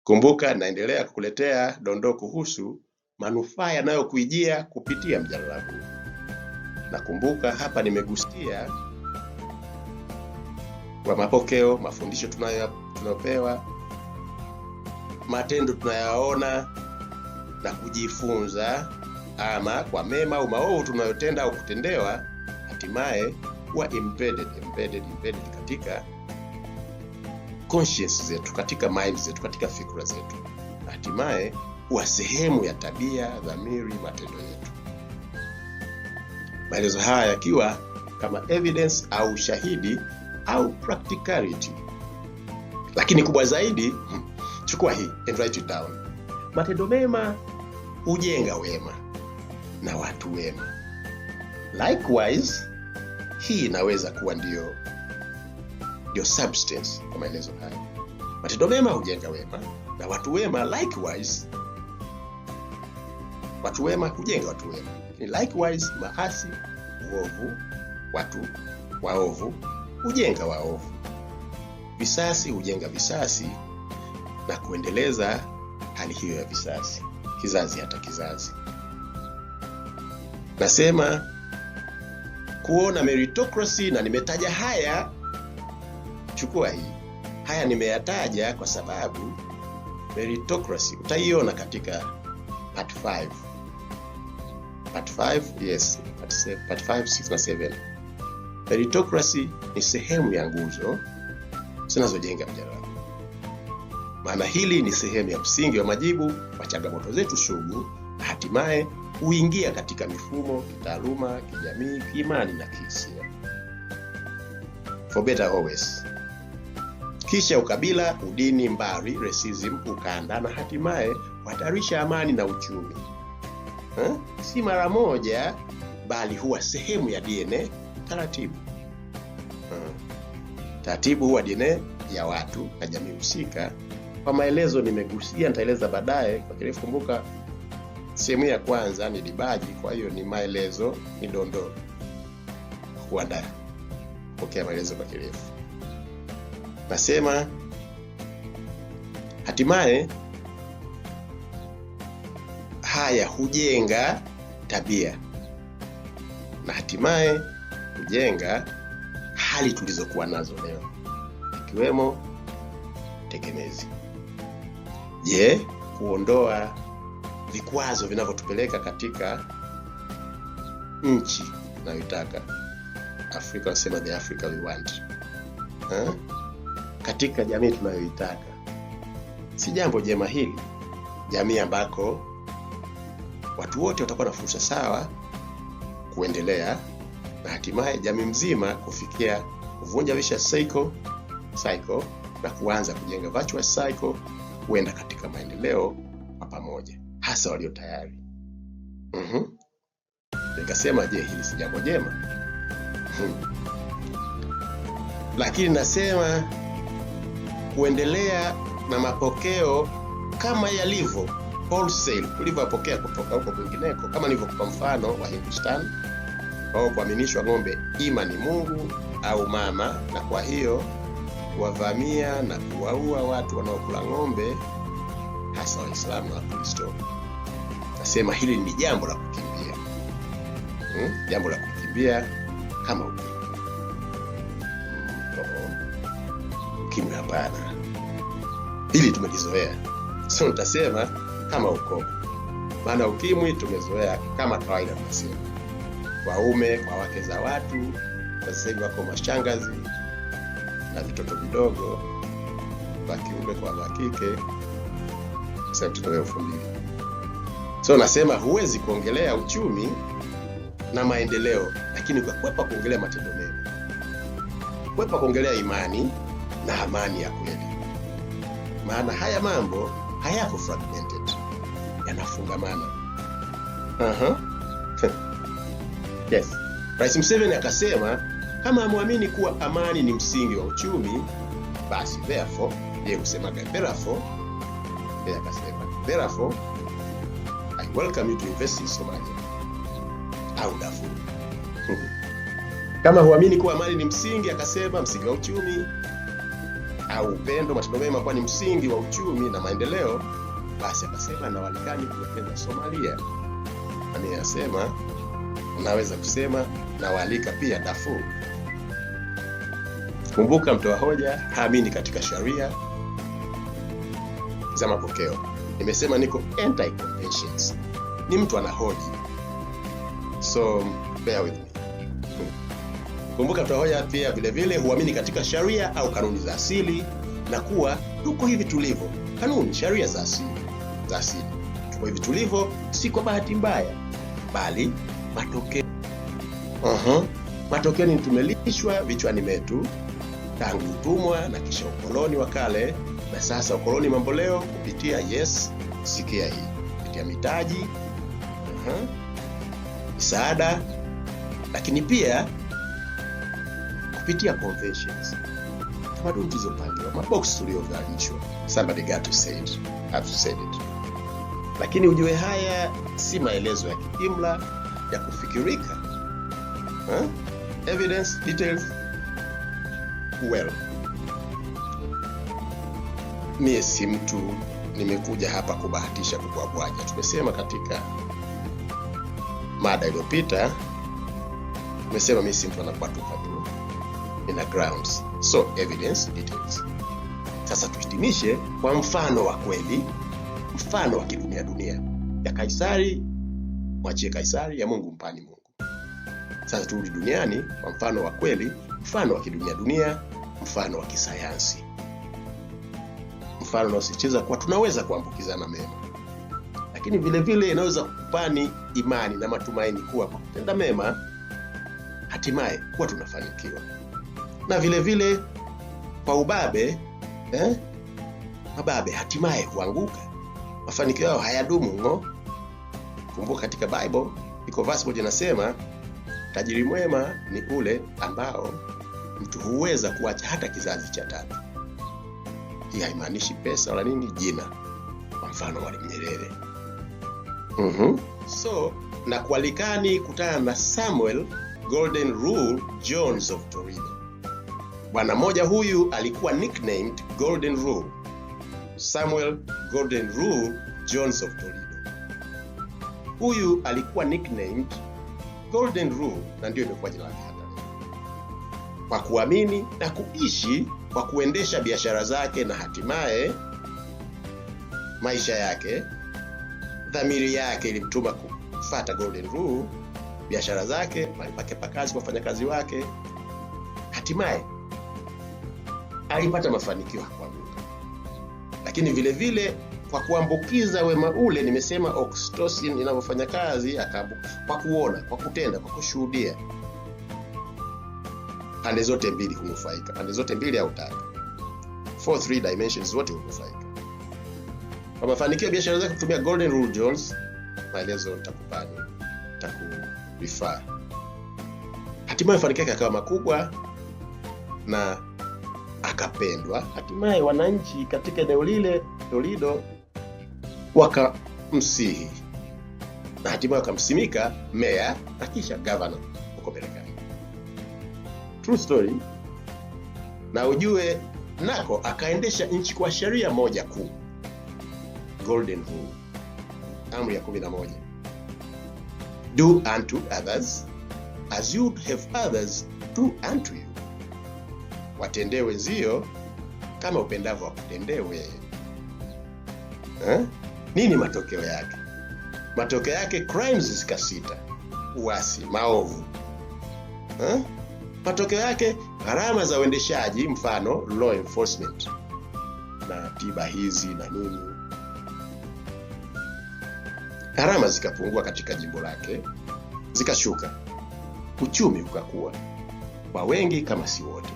Kumbuka naendelea kukuletea dondoo kuhusu manufaa yanayokuijia kupitia mjadala huu. Na kumbuka hapa nimegusia kwa mapokeo, mafundisho tunayopewa, matendo tunayaona na kujifunza, ama kwa mema au maovu tunayotenda au kutendewa, hatimaye kuwa embedded katika conscience zetu, katika minds zetu, katika fikra zetu, hatimaye kuwa sehemu ya tabia, dhamiri, matendo yetu. Maelezo haya yakiwa kama evidence au shahidi au practicality. Lakini kubwa zaidi, chukua hii and write it down. Matendo mema hujenga wema na watu wema. Likewise, hii inaweza kuwa ndio substance kwa maelezo haya. Matendo mema hujenga wema na watu wema. Likewise, watu wema hujenga watu wema. Likewise, maasi, uovu, watu waovu hujenga waovu. Visasi hujenga visasi na kuendeleza hali hiyo ya visasi, kizazi hata kizazi. Nasema kuona meritocracy, na nimetaja haya, chukua hii. Haya nimeyataja kwa sababu meritocracy utaiona katika part 5. Part 5, yes, part 5, 6 na 7. Meritocracy ni sehemu ya nguzo zinazojenga mjadala. Maana hili ni sehemu ya msingi wa majibu kwa changamoto zetu sugu, na hatimaye huingia katika mifumo, kitaaluma, kijamii, kiimani na kihisia. For better always. Kisha ukabila, udini, mbari, racism, ukanda, na hatimaye kuhatarisha amani na uchumi. Si mara moja, bali huwa sehemu ya DNA taratibu. Taratibu huwa DNA ya watu na jamii husika. Kwa maelezo nimegusia, nitaeleza baadaye kwa kirefu. Kumbuka sehemu ya kwanza ni dibaji, kwa hiyo ni maelezo, ni dondoo. Kuandaa pokea maelezo kwa kirefu. Nasema hatimaye haya hujenga tabia na hatimaye hujenga hali tulizokuwa nazo leo, ikiwemo tegemezi. Je, kuondoa vikwazo vinavyotupeleka katika nchi tunayotaka, Afrika wasema the Africa we want, katika jamii tunayoitaka, si jambo jema hili? Jamii ambako watu wote watakuwa na fursa sawa kuendelea, na hatimaye jamii mzima kufikia kuvunja vicious cycle na kuanza kujenga virtuous cycle, kuenda katika maendeleo kwa pamoja, hasa walio tayari. Nikasema je, hili si jambo jema? Lakini nasema kuendelea na mapokeo kama yalivyo wholesale, ulivyopokea kutoka huko kwingineko, kama nilivyokupa mfano wa Hindustan, wao kuaminishwa ng'ombe ima ni Mungu au mama, na kwa hiyo kuwavamia na kuwaua watu wanaokula ng'ombe, hasa Waislamu na Wakristo. Nasema hili ni jambo la kukimbia. Jambo la kukimbia kama ukimwi hapana. Hili tumelizoea. So nitasema kama ukoma. Maana ukimwi tumezoea kama kawaida, tunasema waume kwa wake za watu, sasa hivi wako mashangazi na vitoto vidogo, wa kiume kwa wa kike, sasa tutoe ufundili. So nasema huwezi kuongelea uchumi na maendeleo lakini ukakwepa kuongelea matendo mema, kwepa kuongelea imani na amani ya kweli. Maana haya mambo hayako fragmented, yanafungamana. Yes. Rais Museveni akasema kama amwamini kuwa amani ni msingi wa uchumi, basi therefore, yeye kusema therefore, yeye akasema therefore I welcome you to invest in Somalia au Darfur. Kama huamini kuwa amani ni msingi, akasema msingi wa uchumi, au upendo, matendo mema kuwa ni msingi wa uchumi na maendeleo, basi akasema na walikani kuwekeza Somalia. Anasema unaweza kusema na walika pia Darfur. Kumbuka, mtoa hoja haamini katika sharia za mapokeo. Nimesema niko anti-conventions. Ni mtu anahoji. So bear with me. Kumbuka, mtoa hoja pia vile vile huamini katika sharia au kanuni za asili, na kuwa tuko hivi tulivyo. Kanuni, sharia za asili. Tuko hivi tulivyo si kwa bahati mbaya, bali matokeo. Matokeo ni tumelishwa vichwani metu tangu utumwa na kisha ukoloni wa kale, na sasa ukoloni mambo leo kupitia sikia hii, kupitia mitaji, misaada, lakini pia kupitia conventions, tamaduni zilizopangiwa, mabox tuliovalishwa. Somebody got to say it. I've said it. Lakini ujue haya si maelezo ya kijumla ya kufikirika. Evidence, details. Well, mie si mtu nimekuja hapa kubahatisha kubwabwaja. Tumesema katika mada iliyopita, tumesema mimi si mtu anakuatupa tu, ina grounds. So evidence, details. Sasa tuhitimishe kwa mfano wa kweli, mfano wa kidunia. Ya Kaisari mwachie Kaisari, ya Mungu mpani Mungu. Sasa turudi duniani kwa mfano wa kweli, mfano wa kidunia, mfano wa kisayansi. Mfano unaosisitiza kwa tunaweza kuambukizana mema, lakini vile vile inaweza kupani imani na matumaini kuwa kwa kutenda mema hatimaye kuwa tunafanikiwa. Na vile vile kwa ubabe, mababe hatimaye huanguka. Mafanikio yao hayadumu. Kumbuka katika Bible iko verse moja inasema, tajiri mwema ni ule ambao mtu huweza kuacha hata kizazi cha 3. Hii haimaanishi pesa wala nini, jina. Kwa mfano Mwalimu Nyerere. So na kualikani kutana na Samuel Golden Rule Jones of Toledo. Bwana mmoja huyu alikuwa nicknamed Golden Rule. Samuel Golden Rule Jones of Toledo. Huyu alikuwa nicknamed Golden Rule, na ndio imekuwa jina lake hata leo. Kwa kuamini na kuishi kwa kuendesha biashara zake, na hatimaye maisha yake, dhamiri yake ilimtuma kufuata Golden Rule, biashara zake, malipake pa kazi kwa wafanyakazi wake, hatimaye alipata mafanikio kwa Mungu. Lakini vile vile kwa kuambukiza wema ule, nimesema oxytocin inavyofanya kazi, kwa kuona, kwa kutenda, kwa kushuhudia, pande zote mbili hunufaika, pande zote mbili au 3, 3 dimensions zote hunufaika. Kwa mafanikio biashara zake kutumia Golden Rule Jones, maelezo nitakupani, nitakurefer. Hatimaye mafanikio yake yakawa makubwa na akapendwa. Hatimaye wananchi katika eneo lile Toledo wakamsihi, na hatimaye wakamsimika mayor na kisha governor huko Marekani. True story. Na ujue nako akaendesha nchi kwa sheria moja kuu, Golden Rule, amri ya 11. Do unto others as you'd have others do unto you. Watendee wenzio kama upendavyo wakutendewe. Nini matokeo yake? Matokeo yake crimes zikasita, uasi, maovu. Matokeo yake gharama za uendeshaji, mfano law enforcement na tiba hizi na nini, gharama zikapungua katika jimbo lake, zikashuka. Uchumi ukakua kwa wengi kama si wote,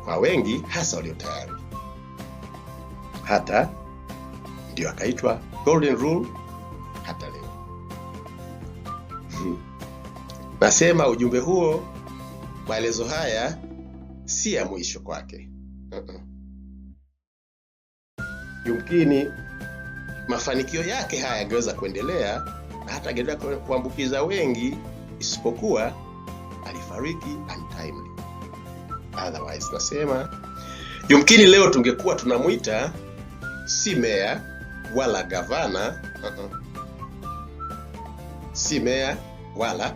kwa wengi hasa walio tayari. Hata ndio akaitwa Golden Rule hata leo. Nasema ujumbe huo, maelezo haya si ya mwisho kwake. Yumkini mafanikio yake haya yangeweza kuendelea na hata angeweza kuambukiza wengi, isipokuwa alifariki untimely. Otherwise nasema Yumkini leo tungekuwa tunamuita si meya wala gavana, si meya wala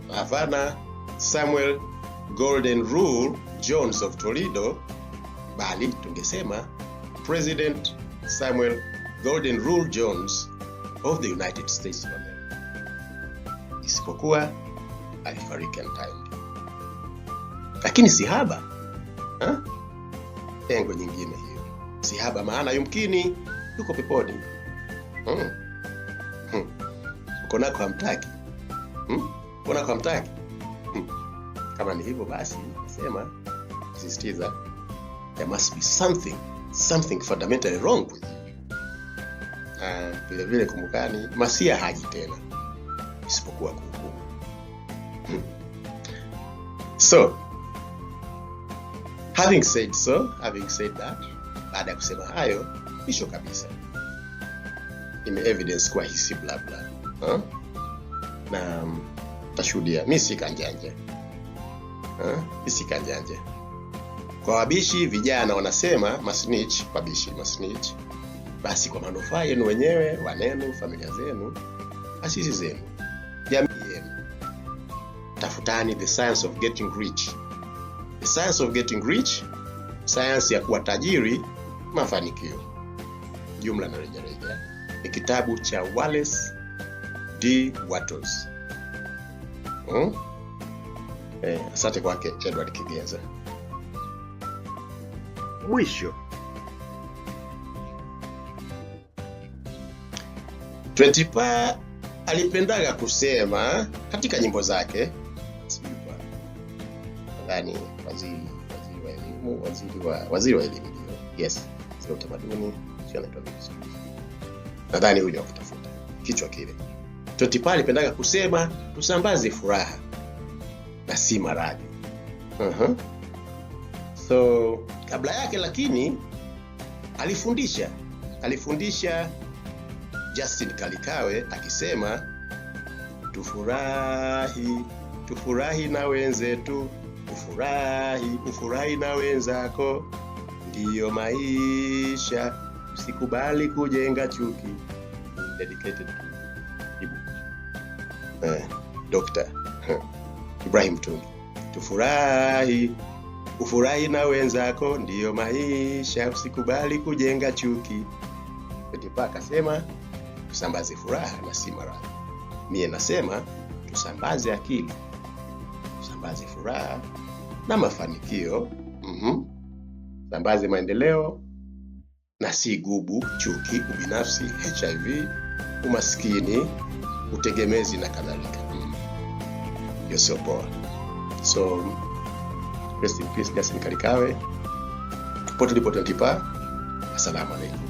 gavana Samuel Golden Rule Jones of Toledo, bali tungesema President Samuel Golden Rule Jones of the United States of America. Isipokuwa alifariki untimely. Lakini si haba, engo nyingine hiyo. Si haba maana yumkini yuko peponi. Uko nako hamtaki. Uko nako hamtaki. Kama ni hivyo basi nasema sisitiza, there must be something fundamentally wrong with you. Vile vile kumbukani, Masia haji tena isipokuwa kuhukumu. So having said that, baada ya kusema hayo, mwisho kabisa ime evidence kwa hisi bla bla, na tashuhudia mimi si kanjanja, si kanjanja. Kwa wabishi vijana wanasema masnitch, wabishi masnitch, basi kwa manufaa yenu wenyewe, wanenu, familia zenu, asisi zenu, jamii yenu, tafutani the science of getting rich. The science of getting rich, science ya kuwa tajiri, mafanikio. Jumla na rejareja ni kitabu cha Wallace D. Wattles. Asante kwake Edward Kigeza. Mwisho 20 alipendaga kusema katika nyimbo zake, nadhani waziri wa elimu, yes, sio utamaduni, sio anaitwa vizuri, nadhani huyo kutafuta kichwa kile. 20 alipendaga kusema tusambaze furaha na si maradhi. So kabla yake lakini alifundisha Justin Kalikawe akisema tufurahi na wenzetu, ufurahi na wenzako, ndiyo maisha, usikubali kujenga chuki. Dedicated to Dr. Ibrahim Tungi. Ufurahi na wenzako, ndiyo maisha, usikubali kujenga chuki. Ndipo akasema tusambaze furaha na si maradhi. Mie nasema tusambaze akili, tusambaze furaha na mafanikio, tusambaze maendeleo na si gubu, chuki, ubinafsi, HIV, umaskini, utegemezi na kadhalika. Sio poa. So rest in peace Justin Kalikawe. Popote ulipo 20. Asalamu alaykum.